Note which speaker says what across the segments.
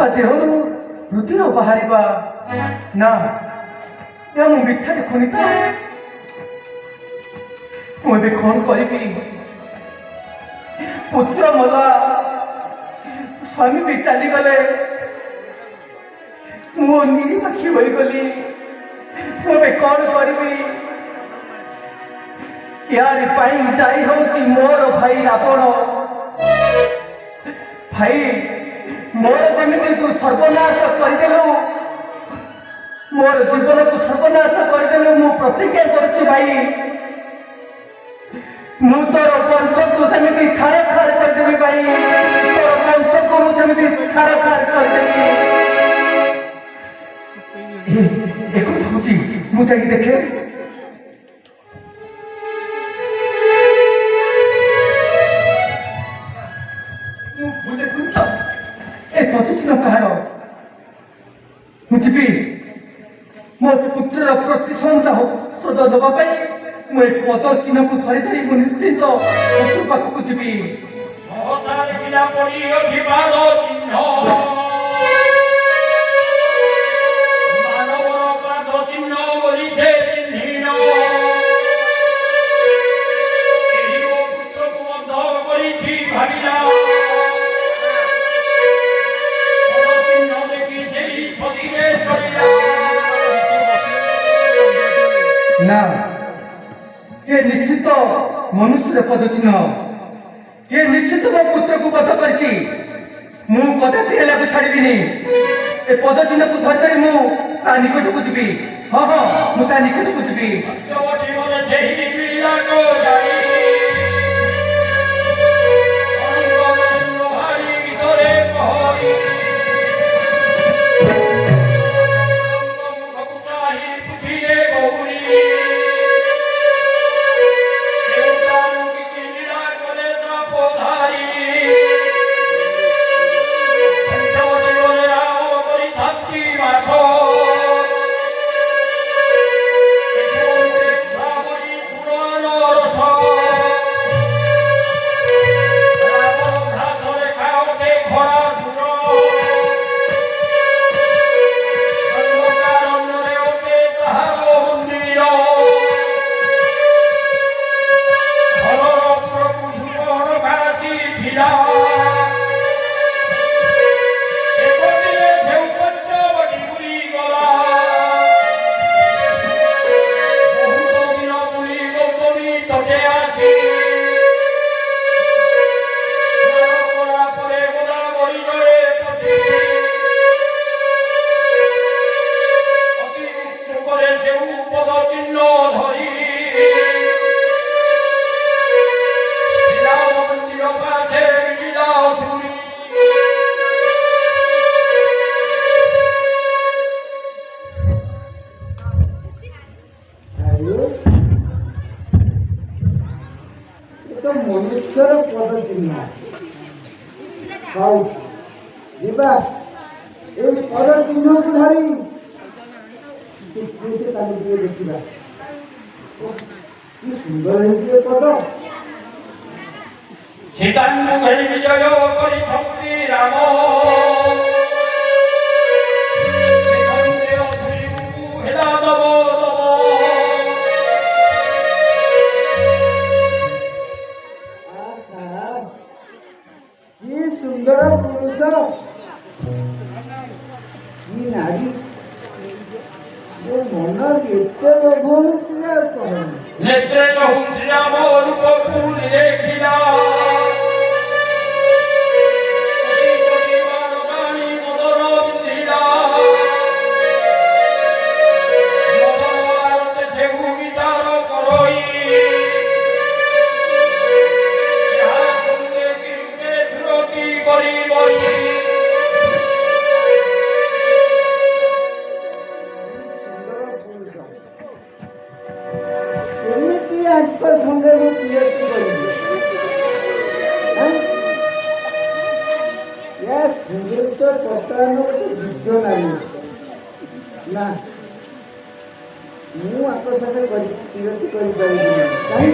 Speaker 1: ତା ଦେହରୁ ରୁଧିର ବାହାରିବା ନା ଏହା ମୁଁ ମିଥ୍ୟା ଦେଖୁନି ତ। ମୁଁ ଏବେ କ'ଣ କରିବି? ପୁତ୍ର ମଲା, ସ୍ୱାମୀ ବି ଚାଲିଗଲେ, ମୁଁ ନିରିପାଖି ହୋଇଗଲି। ମୁଁ ଏବେ କ'ଣ କରିବି? ୟାରି ପାଇଁ ଦାୟୀ ହେଉଛି ମୋର ଭାଇ ରାବଣ। ଭାଇ, ମୋର ଯେମିତି ତୁ ସର୍ବନାଶ କରିଦେଲୁ, ମୋର ଜୀବନକୁ ସର୍ବନାଶ କରିଦେଲୁ, ମୁଁ ପ୍ରତିଜ୍ଞା କରୁଛି ଭାଇ, ମୁଁ ତୋର ବଂଶକୁ ସେମିତି ଛାରଖାର କରିଦେବି ଭାଇ। ତୋର ବଂଶକୁ ମୁଁ ସେମିତି ଛାରଖାର କରିଦେବି। ଏକ ଭାବୁଛି ମୁଁ ଯାଇକି ଦେଖେ। ମୁଁ ଦେଖୁନି ତ ଏ ପଦଚିହ୍ନ କାହାର? ମୁଁ ଯିବି ମୋ ପୁତ୍ରର ପ୍ରତିଶୋଧ ଦେବା ପାଇଁ। ମୁଁ ଏ ପଦ ଚିହ୍ନକୁ ଧରି ଧରି ମୁଁ ନିଶ୍ଚିନ୍ତ ଶତ୍ରୁ ପାଖକୁ ଯିବି। ନା, ये निश्चित मनुष्य पद चिन्ह। ये निश्चित मो पुत्र को बध करछि। मु कदापि हेलाको छाड़बिनी। ए पद चिन्ह को धर धरी मु ता निकट को जीबी। हां हां, मु ता निकट को जीबी।
Speaker 2: ମନୁଷ୍ୟର ପଦ ଚିହ୍ନ ହଉ ଯିବା। ଏଇ ପଦ ଚିହ୍ନକୁ ଧରି କାଲି ଟିକେ ଦେଖିବା। କି ସୁନ୍ଦର ହେଇଛି ଏ ପଦ।
Speaker 3: ସୀତାଙ୍କୁ ଘେରି ବିଜୟ କରିଛନ୍ତି ରାମ।
Speaker 2: ସୁନ୍ଦର ପୁରୁଷ କି ନାରୀ, ମୋ ମନ ଏତେ ଲୋଭ ହଉଥିଲା
Speaker 3: ନେତ୍ରେ ରହୁଛି ରାମ ରୂପକୁ ଦେଖିଲା।
Speaker 2: সঙ্গে বিরক্তি করিবে সুন্দর ବର୍ତ୍ତମାନ ଗୋଟେ ଯୁଦ୍ଧ ନାହିଁ ନା ମୁଁ ଆଙ୍କ ସାଙ୍ଗରେ ବିରକ୍ତି କରିପାରିବି ନାହିଁ।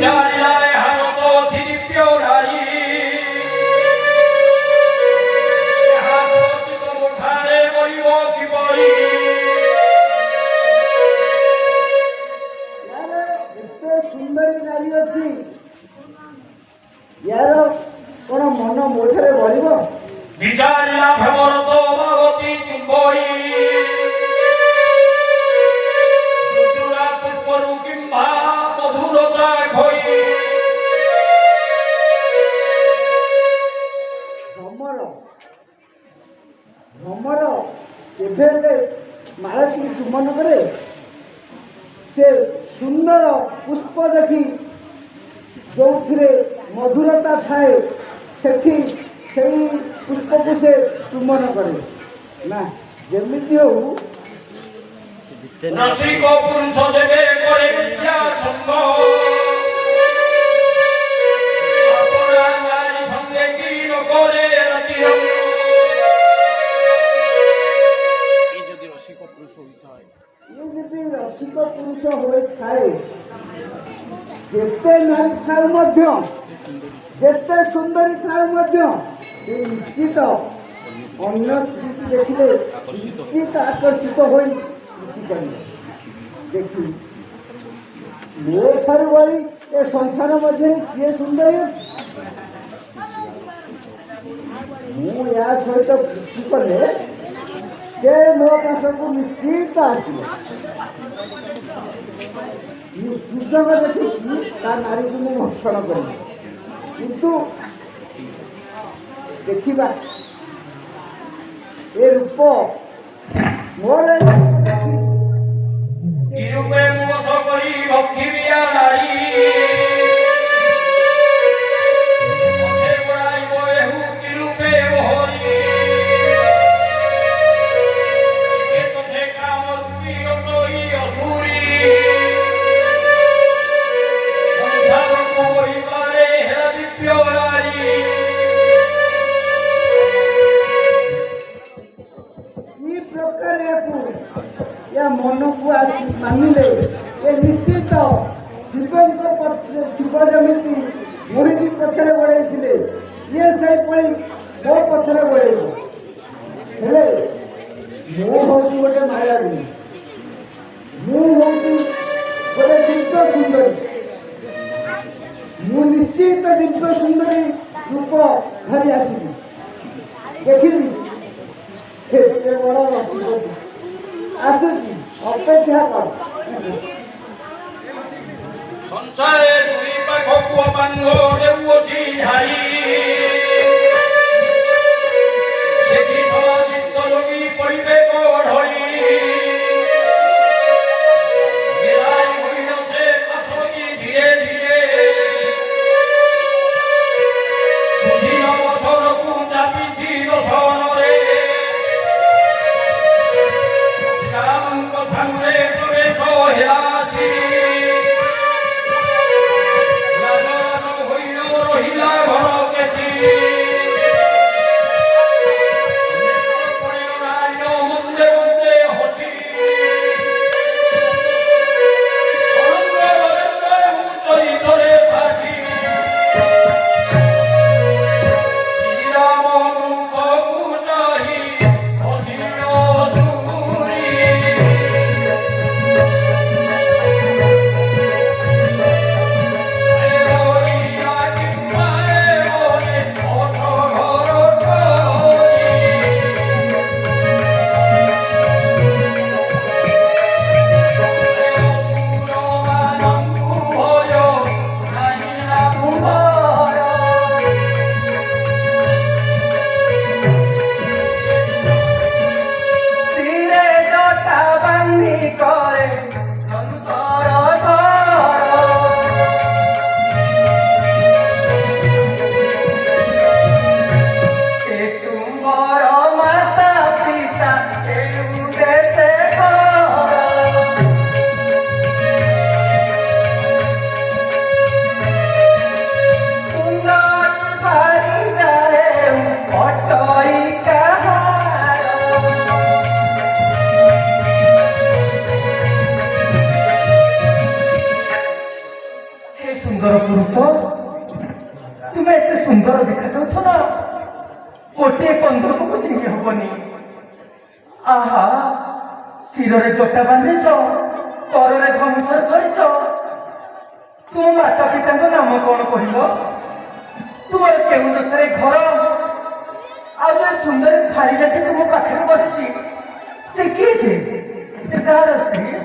Speaker 2: ହାତରେ ସେ ସୁନ୍ଦର ପୁଷ୍ପ ଦେଖି ଯେଉଁଥିରେ ମଧୁରତା ଥାଏ ସେଠି ସେଇ ପୁଷ୍ପକୁ ସେ ଚୁମ୍ବନ କରେ ନା ଯେମିତି ହଉ
Speaker 3: রসিক পুরুষ দেবে করে মিথ্যা ছন্দ অপরাধ নারী সঙ্গে কি করে রাতি
Speaker 2: ଇଏ ଯଦି ରସିକ ପୁରୁଷ ହୋଇଥାଏ ଯେତେ ନାରୀ ଥାଉ ମଧ୍ୟ ଯେତେ ସୁନ୍ଦରୀ ଥାଉ ମଧ୍ୟ ସେ ନିଶ୍ଚିତ ଅନ୍ୟ ସ୍ତ୍ରୀକୁ ଦେଖିଲେ ନିଶ୍ଚିତ ଆକର୍ଷିତ ହୋଇ ଦେଖି ମୋ ଠାରୁ ବଳି ଏ ସଂସାର ମଧ୍ୟରେ କିଏ ସୁନ୍ଦରୀ ଅଛି ମୁଁ ଏହା ସହିତ ବୃତ୍ତି କଲେ ସେ ମୋ ପାଖକୁ ନିଶ୍ଚିତ ଆସିବ ସୁଯୋଗ ଦେଖିକି ତା ନାରୀକୁ ମୁଁ ଭକ୍ଷଣ କରିବି କିନ୍ତୁ ଦେଖିବା ଏ ରୂପ ମୋର
Speaker 3: ইরূপে মোষ করি ভক্তি বিয়া নারী পথে গোড়াইব এহু কিরূপে বহরি একে তোছে কাম রূপী অতই অসুরি সংসারকু বহিবারে হেলা দিব্য নারী
Speaker 2: ಈ ಪ್ರಕಾರ या ମନକୁ ଆସି ମାନିଲେ ଏ ନିଶ୍ଚିତ ଶିବ ଯେମିତି ମୁଢ଼ିଟି ପଛରେ ଗୋଡ଼େଇଥିଲେ ଇଏ ସେଇଭଳି ମୋ ପଛରେ ଗୋଡ଼େଇବ ହେଲେ ମୁଁ ହେଉଛି ଗୋଟେ ମାୟାବୀ ମୁଁ ହେଉଛି ଗୋଟେ ଦିବ୍ୟ ସୁନ୍ଦରୀ ମୁଁ ନିଶ୍ଚିତ ଦିବ୍ୟ ସୁନ୍ଦରୀ ରୂପ ଧରି ଆସିବି ଦେଖିବି କେତେ ବଡ଼ ରସିକ ଆସୁଛି ଅପେକ୍ଷା କର
Speaker 3: সঞ্চয়ে দুই পাখক অপাঙ্গ দেউছি ধারি দেখি সমাদিত্য যোগী পরিবে কঢ়ি বেড়াই হইলছে আসকি ধীরে ধীরে সুধীর বছরকু চাপিছি রসনরে রামଙ୍କ ସାଙ୍ଗରେ ପ୍ରବେଶ ହେଲାଛି রহিলা ঘর গেছি মন্দে মন্দে হসি চরিতরে ভাছি শ্রীরাম মুখু চাহি হসির চুরি
Speaker 1: ସୁନ୍ଦର ପୁରୁଷ ତୁମେ ଏତେ ସୁନ୍ଦର ଦେଖାଯାଉଛ ନା ଗୋଟିଏ କନ୍ଦରକୁ ଚିହ୍ନି ହବନି ଆହା ଶିରରେ ଜଟା ବାନ୍ଧିଛ କରରେ ଧନୁଷ ଧରିଛ ତୁମ ମାତା ପିତାଙ୍କ ନାମ କଣ କହିବ ତୁମର କେଉଁ ଦେଶରେ ଘର ଆଉ ଜଣେ ସୁନ୍ଦରୀ ଭାରିଯାଟି ତୁମ ପାଖରେ ବସିଛି ସେ କିଏ ସେ କାହାର ସ୍ତ୍ରୀ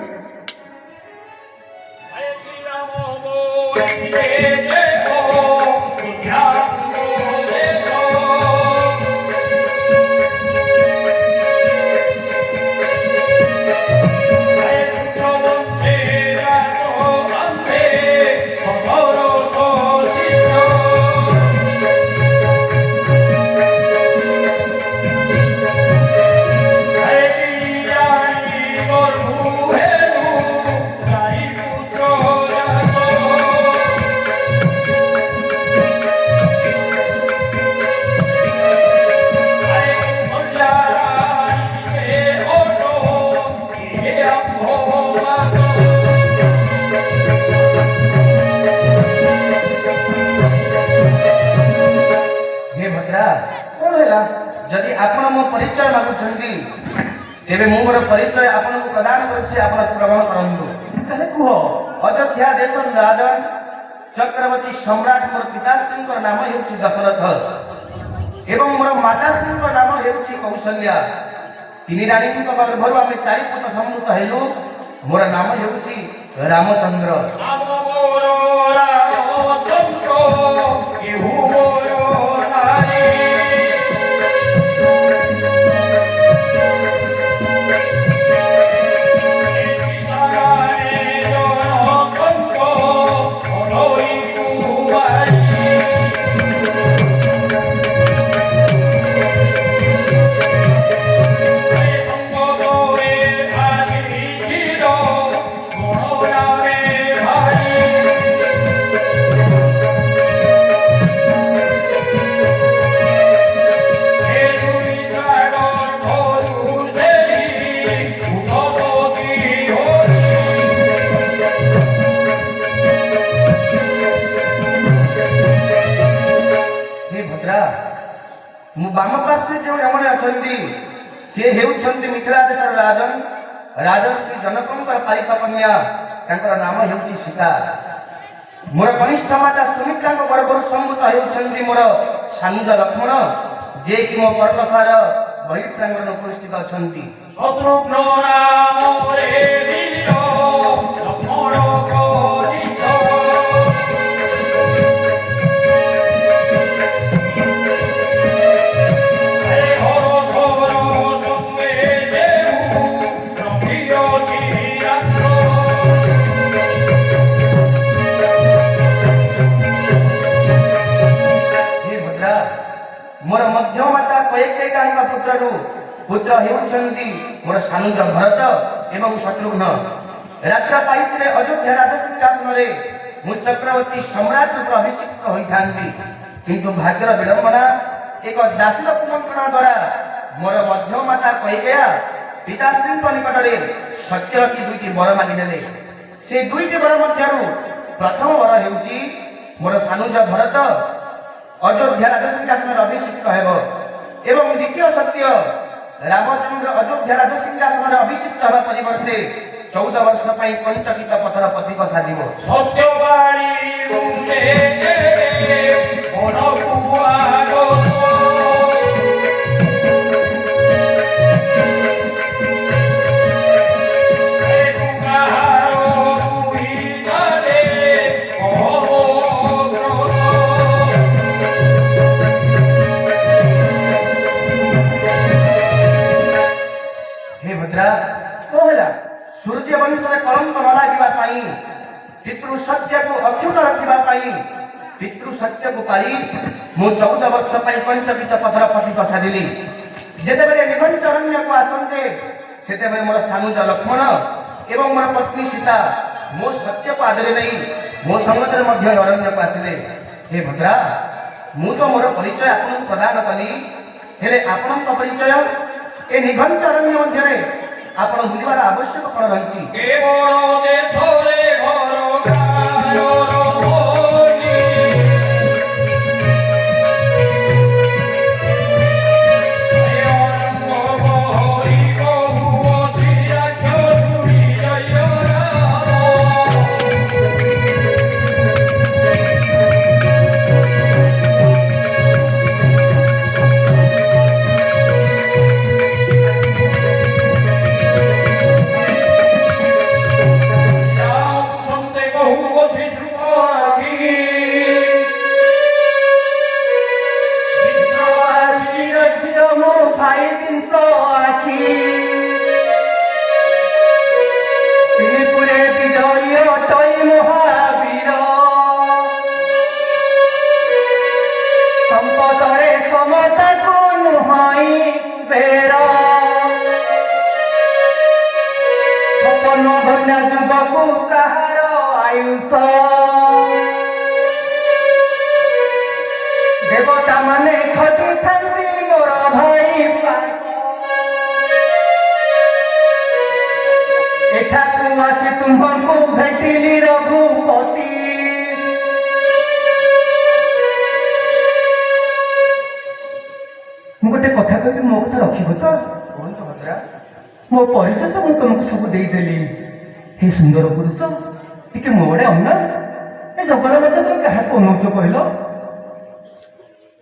Speaker 4: ପରିଚୟ ମାଗୁଛନ୍ତି ତେବେ ମୁଁ ମୋର ପରିଚୟ ଆପଣଙ୍କୁ ପ୍ରଦାନ କରୁଛି, ଆପଣ ଶ୍ରବଣ କରନ୍ତୁ।
Speaker 1: ତାହେଲେ କୁହ।
Speaker 4: ଅଯୋଧ୍ୟା ଦେଶର ରାଜନ ଚକ୍ରବର୍ତ୍ତୀ ସମ୍ରାଟ ମୋର ପିତାଶ୍ରୀଙ୍କର ନାମ ହେଉଛି ଦଶରଥ ଏବଂ ମୋର ମାତାଶ୍ରୀଙ୍କ ନାମ ହେଉଛି କୌଶଲ୍ୟା। ତିନି ରାଣୀଙ୍କ ଗର୍ଭରୁ ଆମେ 4 ପୁତ୍ର ସମ୍ଭୂତ ହେଲୁ। ମୋର ନାମ ହେଉଛି ରାମଚନ୍ଦ୍ର।
Speaker 3: নাম মোর রামচন্দ্র ইহু মোর নারী।
Speaker 4: ମୁଁ ବାମ ପାର୍ଶ୍ୱରେ ଯେଉଁ ରମଣୀ ଅଛନ୍ତି ସେ ହେଉଛନ୍ତି ମିଥିଳା ଦେଶର ରାଜନ ରାଜର୍ଷି ଜନକଙ୍କର ପାଳିତ କନ୍ୟା। ତାଙ୍କର ନାମ ହେଉଛି ସୀତା। ମୋର କନିଷ୍ଠ ମାତା ସୁମିତ୍ରାଙ୍କ ଗର୍ଭରୁ ସମ୍ଭୂତ ହେଉଛନ୍ତି ମୋର ସାନୁଜ ଲକ୍ଷ୍ମଣ, ଯିଏକି ମୋ ପର୍ଣ୍ଣସାର ବହିପ୍ରାଙ୍ଗଣ ଉପସ୍ଥିତ ଅଛନ୍ତି।
Speaker 3: শত্রুঘ্ন নামরে বীর লক্ষ্মণ করিত।
Speaker 4: ମୋର ମଧ୍ୟ ମାତା କୈକେୟୀଙ୍କ ପୁତ୍ର ହେଉଛନ୍ତି ମୋର ସାନୁଜ ଭରତ ଏବଂ ଶତ୍ରୁଘ୍ନ। ରାତ୍ର ପାଳିତରେ ଅଯୋଧ୍ୟା ରାଜସିଂହାସନରେ ମୁଁ ଚକ୍ରବର୍ତ୍ତୀ ସମ୍ରାଟ ରୂପେ ଅଭିଷିକ୍ତ ହୋଇଥାନ୍ତି, କିନ୍ତୁ ଭାଗ୍ୟର ବିଡ଼ମ୍ବନା ଏକ ଦାସୀର କୁମନ୍ତ୍ରଣା ଦ୍ୱାରା ମୋର ମଧ୍ୟ ମାତା କୈକେୟୀ ପିତାଶ୍ରୀଙ୍କ ନିକଟରେ ସତ୍ୟବତୀ 2ଟି ବର ମାଗିନେଲେ। ସେ 2ଟି ବର ମଧ୍ୟରୁ ପ୍ରଥମ ବର ହେଉଛି ମୋର ସାନୁଜ ଭରତ ଅଯୋଧ୍ୟା ରାଜସିଂହାସନରେ ଅଭିଷିକ୍ତ ହେବ ଏବଂ ଦ୍ୱିତୀୟ ସତ୍ୟ ରାମଚନ୍ଦ୍ର ଅଯୋଧ୍ୟା ରାଜସିଂହାସନରେ ଅଭିଷିକ୍ତ ହେବା ପରିବର୍ତ୍ତେ 14 ବର୍ଷ ପାଇଁ କଣ୍ଟକିତ ପଥର ପ୍ରତୀକ ସାଜିବ।
Speaker 3: সত্যবাণী রূপে মনকুয়াগত।
Speaker 4: ସୂର୍ଯ୍ୟ ବଂଶରେ କଳଙ୍କ ନ ଲାଗିବା ପାଇଁ ପିତୃ ସତ୍ୟକୁ ଅକ୍ଷୁଣ୍ଣ ରଖିବା ପାଇଁ ପିତୃ ସତ୍ୟକୁ ପାଳି ମୁଁ 14 ବର୍ଷ ପାଇଁ କଣ୍ଟକିତ ପଥର ପ୍ରତୀକ ସାଜିଲି। ଯେତେବେଳେ ନିଘଞ୍ଚ ଅରଣ୍ୟକୁ ଆସନ୍ତେ ସେତେବେଳେ ମୋର ସାନୁଜ ଲକ୍ଷ୍ମଣ ଏବଂ ମୋର ପତ୍ନୀ ସୀତା ମୋ ସତ୍ୟକୁ ଆଦରି ନେଇ ମୋ ସଙ୍ଗତରେ ମଧ୍ୟ ଅରଣ୍ୟକୁ ଆସିଲେ। ହେ ଭଦ୍ରା, ମୁଁ ତ ମୋର ପରିଚୟ ଆପଣଙ୍କୁ ପ୍ରଦାନ କଲି, ହେଲେ ଆପଣଙ୍କ ପରିଚୟ ଏ ନିଘଞ୍ଚ ଅରଣ୍ୟ ମଧ୍ୟରେ ଆପଣ ବୁଲିବାର ଆବଶ୍ୟକ କ'ଣ ରହିଛି?
Speaker 3: কেবল দেশরে ঘর
Speaker 1: ଯୁବକୁ କାହାର ଆୟୁଷ ଦେବତା ମାନେ ଖଟିଥାନ୍ତି ମୋର ଭାଇ ଏଠାକୁ ଆସି ତୁମ୍ଭଙ୍କୁ ଭେଟିଲି ରଘୁପତି। ମୁଁ ଗୋଟେ କଥା କହିବି, ମୋ କଥା ରଖିବ ତ? ମୋ ପରିଚୟ ତ ମୁଁ ତମକୁ ସବୁ ଦେଇଦେଲି। ହେ ସୁନ୍ଦର ପୁରୁଷ, ଟିକେ ମୋ ଆଡ଼େ ଅନା। ଏ ଜଗନ ମଧ୍ୟ ତମେ କାହାକୁ ଅନଉଛ କହିଲ?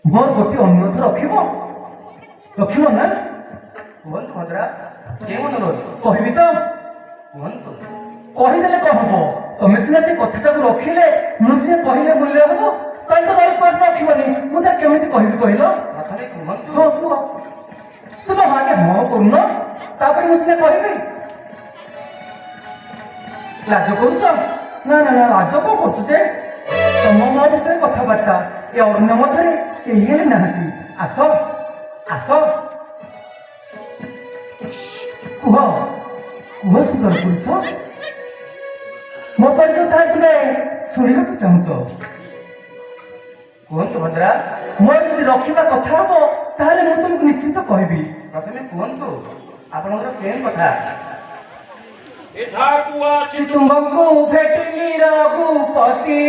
Speaker 1: ମୋର ଗୋଟିଏ ଅନୁରୋଧ ରଖିବ ନା?
Speaker 4: କୁହନ୍ତୁ ଭଦ୍ରା, କେଉଁ ଅନୁରୋଧ?
Speaker 1: କହିବି ତ?
Speaker 4: କୁହନ୍ତୁ।
Speaker 1: କହିଦେଲେ କଣ ହବ? ତମେ ସିନା ସେ କଥାଟାକୁ ରଖିଲେ, ମୁଁ ସିନା କହିଲେ ମୂଲ୍ୟ ହବ। ତାହେଲେ ତ ରଖିବନି, ମୁଁ ତା କେମିତି କହିବି କହିଲ?
Speaker 4: ପ୍ରଥମେ କୁହନ୍ତୁ।
Speaker 1: ହଁ କୁହ। ତୁମେ ଆଗେ ହଁ କରୁନ, ତାପରେ ମୁଁ ସିନା କହିବି। ଲାଜ କରୁଛ? ନା ନା ନା, ଲାଜ କଣ କରୁଛୁ ଯେ? ତମ ମୋ ଭିତରେ କଥାବାର୍ତ୍ତା, ଏ ଅରଣ୍ୟ ମଧ୍ୟରେ କେହି ହେଲେ ନାହାନ୍ତି। ଆସ ଆସ, କୁହ ସୁନ୍ଦର ପୁରୁଷ, ମୋ ପରିଚୟ ତାହେଲେ ତୁମେ ଶୁଣିବାକୁ ଚାହୁଁଛ?
Speaker 4: କୁହନ୍ତୁ ଭଦ୍ରା।
Speaker 1: ମୋର ଯଦି ରଖିବା କଥା ହବ, ତାହେଲେ ମୁଁ ତୁମକୁ ନିଶ୍ଚିତ କହିବି।
Speaker 4: ପ୍ରଥମେ କୁହନ୍ତୁ ଆପଣଙ୍କର କେଉଁ କଥା?
Speaker 1: ତୁମକୁ ଭେଟିଲି ରଘୁପତି,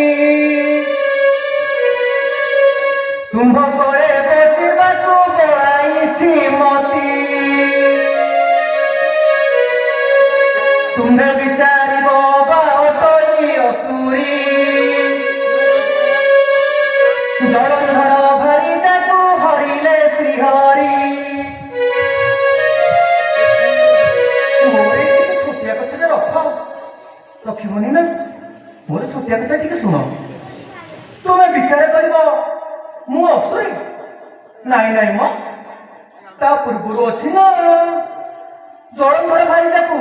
Speaker 1: ତୁମ୍ଭ କୋଳେ ବସିବାକୁ ବଳାଇଛି ମତି। ତୁମ୍ଭେ ବିଚାରିବ ବା ଅଟଇ ଅସୁରୀ, ଜଳନ୍ଧର ଭାରି ଯାକୁ ହରିଲେ ଶ୍ରୀହରି। ଛୋଟିଆ କଥାଟା ରଖିବନି ନା? ମୋର ଛୋଟିଆ କଥା ଟିକେ ଶୁଣ। ତୁମେ ବିଚାର କରିବ ମୁଁ ଅସୁରୀ? ନାଇଁ ମ, ତା ପୂର୍ବରୁ ଅଛି ନା ଜଳନ୍ଧର ଭାରି ଯାକୁ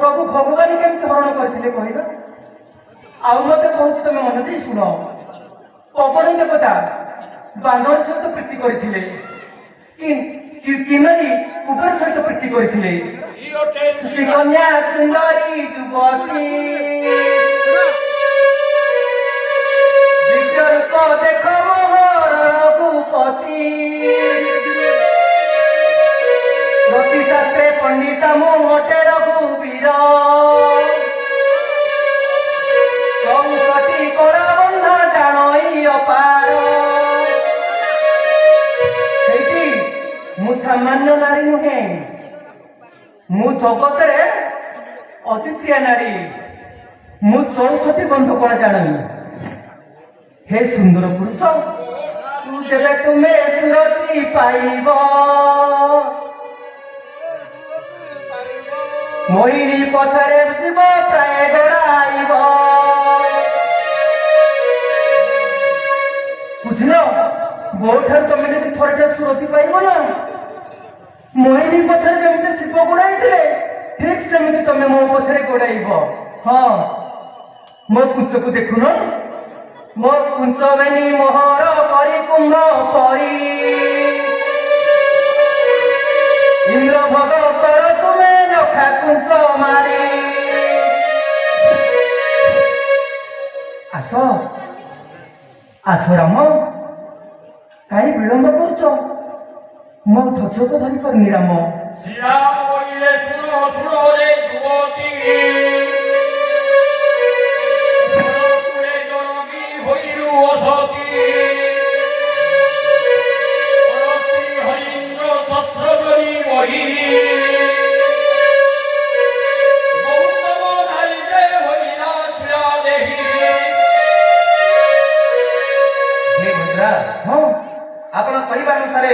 Speaker 1: ପ୍ରଭୁ ଭଗବାନ କେମିତି ହରଣ କରିଥିଲେ କହିଲ? ଆଉ ମତେ କହୁଛି, ତମେ ମନ ଦେଇ ଶୁଣ। ପବନ ଦେବତା ବାନର ସହିତ ପ୍ରୀତି କରିଥିଲେ, କିନାରୀ କୁବେର ସହିତ ପ୍ରୀତି କରିଥିଲେ। ଶ୍ରୀକନ୍ୟା ସୁନ୍ଦରୀ ଯୁବତୀ, ଦିବ୍ୟ ରୂପ ଦେଖ ମୋହର ରଘୁପତି। ଜ୍ୟୋତି ଶାସ୍ତ୍ରେ ପଣ୍ଡିତ ମୁଁ ଅଟେ ରଘୁବୀର, 64 କଳା ବନ୍ଧ ଜାଣଇ ଅପାର। ସେଇଠି ମୁଁ ସାମାନ୍ୟ ନାରୀ ନୁହେଁ, ମୁଁ ଜଗତରେ ଅଦ୍ୱିତୀୟ ନାରୀ। ମୁଁ 64 ବନ୍ଧ କଳା ଜାଣଇ। हे सुंदर पुरुष, तू जब तुम्हें सुरती पाइब, मोहिनी पछरे शिव प्राय गड़ाइब। बुझल? बोठार तुम जब थोड़े सुरती पाइब ना, मोहिनी पछरे जमी शिव गोड़ाई ठीक सेमती तुम मो पछरे गोड़ाइब। हाँ, मो कुंच को देखुन, मो कुंच बेनी मोहर करी कुंभ परी। इंद्र भग कर तुमे नखा कुंच मारी। आस आस राम, कहीं विलंब करुच? मो धैर्य को धरी पारनी राम।
Speaker 3: श्रीराम बोलिले सुनो सुनो रे युवती,
Speaker 4: ଆପଣ କହିବା ଅନୁସାରେ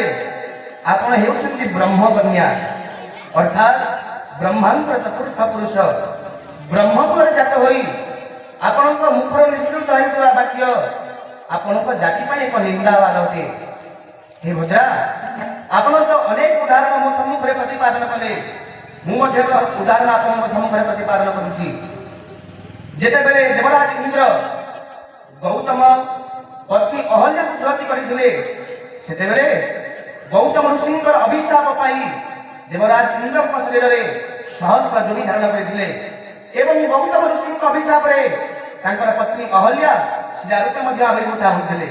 Speaker 4: ଆପଣ ହେଉଛନ୍ତି ବ୍ରହ୍ମକନ୍ୟା, ଅର୍ଥାତ୍ ବ୍ରହ୍ମାଙ୍କର ଚତୁର୍ଥ ପୁରୁଷ। ବ୍ରହ୍ମକୁଳରେ ଜାତ ହୋଇ ଆପଣଙ୍କ ମୁଖର ନିଃସୃତ ହେଉଥିବା ବାକ୍ୟ ଆପଣଙ୍କ ଜାତି ପାଇଁ ଏକ ନିନ୍ଦାବାଦ ଅଟେ। ହେ ଭଦ୍ରା, ଆପଣ ତ ଅନେକ ଉଦାହରଣ ମୋ ସମ୍ମୁଖରେ ପ୍ରତିପାଦନ କଲେ, ମୁଁ ମଧ୍ୟ ଏକ ଉଦାହରଣ ଆପଣଙ୍କ ସମ୍ମୁଖରେ ପ୍ରତିପାଦନ କରୁଛି। ଯେତେବେଳେ ଦେବରାଜ ଇନ୍ଦ୍ର ଗୌତମ ପତ୍ନୀ ଅହଲ୍ୟାକୁ ସୁରତି କରିଥିଲେ, ସେତେବେଳେ ଗୌତମ ଋଷିଙ୍କର ଅଭିଶାପ ପାଇ ଦେବରାଜ ଇନ୍ଦ୍ରଙ୍କ ଶରୀରରେ ସହସ୍ର ଯୋନି ଧାରଣ କରିଥିଲେ ଏବଂ ଗୌତମ ଋଷିଙ୍କ ଅଭିଶାପରେ ତାଙ୍କର ପତ୍ନୀ ଅହଲ୍ୟା ଶିଳା ରୂପେ ମଧ୍ୟ ଆବିର୍ଭୂତ ହୋଇଥିଲେ।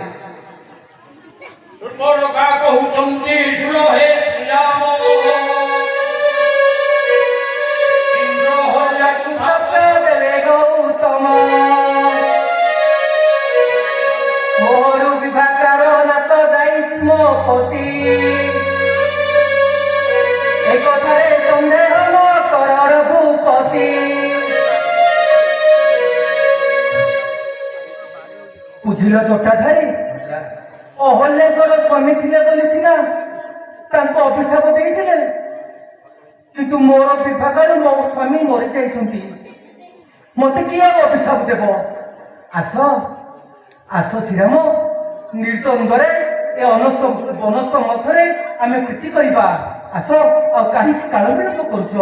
Speaker 3: କହୁଛନ୍ତି ଶୁଣ ହେ ଶ୍ରୀରାମ,
Speaker 1: ଇନ୍ଦ୍ର ଅହଲ୍ୟାକୁ ଶାପ ଦେଲେ ଗୌତମ, ମୋରୁ ବିଭାକାର ନାଶ ଯାଇଛି ମୋ ପତି। ଏ କଥାରେ ବୁଝିଲ ଜଟାଧାରୀ,
Speaker 4: ଭଦ୍ରା
Speaker 1: ଅହଲ୍ୟାଙ୍କର ସ୍ୱାମୀ ଥିଲେ ବୋଲି ସିନା ତାଙ୍କୁ ଅଭିଶାପ ଦେଇଥିଲେ, କିନ୍ତୁ ମୋର ବିଭାଗରୁ ମୋ ସ୍ୱାମୀ ମରିଯାଇଛନ୍ତି। ମତେ କିଏ ଆଉ ଅଭିଶାପ ଦେବ? ଆସ ଆସ ଶ୍ରୀରାମ, ନିର୍ଦ୍ଦନ୍ଦରେ ଏ ବନସ୍ଥ ମଧ୍ୟରେ ଆମେ ପ୍ରୀତି କରିବା। ଆସ, ଆଉ କାହିଁକି କାଳ ବିଳମ୍ବ କରୁଛ?